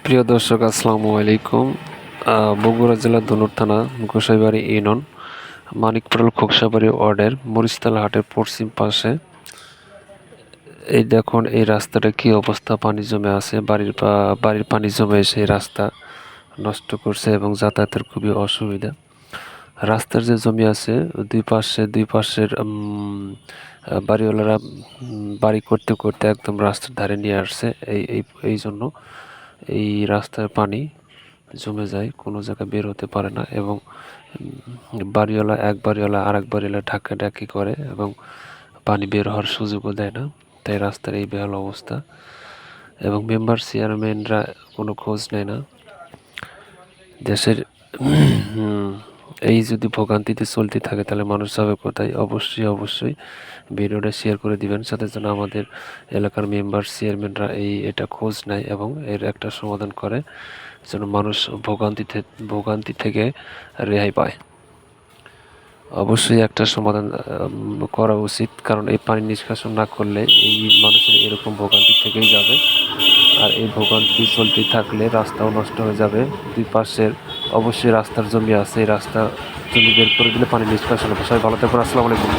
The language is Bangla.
প্রিয় দর্শক, আসসালামু আলাইকুম। বগুড়া জেলার ধনুর থানা গোসাইবাড়ি ইউনিয়ন মানিকপুর খোকসাবাড়ি ওয়ার্ডের মরিচতলা হাটের পশ্চিম পাশে এই দেখুন, এই রাস্তাটা কি অবস্থা, পানি জমে আছে। বাড়ির পানি জমে এসে এই রাস্তা নষ্ট করছে এবং যাতায়াতের খুবই অসুবিধা। রাস্তার যে জমি আছে দুই পাশের বাড়িওয়ালারা বাড়ি করতে করতে একদম রাস্তার ধারে নিয়ে আসছে। এই জন্য এই রাস্তায় পানি জমে যায়, কোনো জায়গায় বের হতে পারে না এবং এক বাড়িওয়ালা আর এক বাড়িওয়ালা ঢাকাঢাকি করে এবং পানি বের হওয়ার সুযোগও দেয় না। তাই রাস্তার এই বেহাল অবস্থা এবং মেম্বার চেয়ারম্যানরা কোনো খোঁজ নেয় না। দেশের এই যদি ভোগান্তিতে চলতে থাকে তাহলে মানুষ যাবে কোথায়? অবশ্যই ভিডিওটা শেয়ার করে দিবেন, সাথে যেন আমাদের এলাকার মেম্বার চেয়ারম্যানরা এটা খোঁজ নেয় এবং এর একটা সমাধান করে, যেন মানুষ ভোগান্তি থেকে রেহাই পায়। অবশ্যই একটা সমাধান করা উচিত, কারণ এই পানি নিষ্কাশন না করলে এই মানুষের এরকম ভোগান্তি থেকেই যাবে। আর এই ভোগান্তি চলতে থাকলে রাস্তাও নষ্ট হয়ে যাবে। দুই পাশের অবশ্যই রাস্তার জমি আছে, এই রাস্তা জমি বের করে দিলে পানি নিষ্কাশন হবে। সবাই ভালো থাকবেন। আসসালামু আলাইকুম।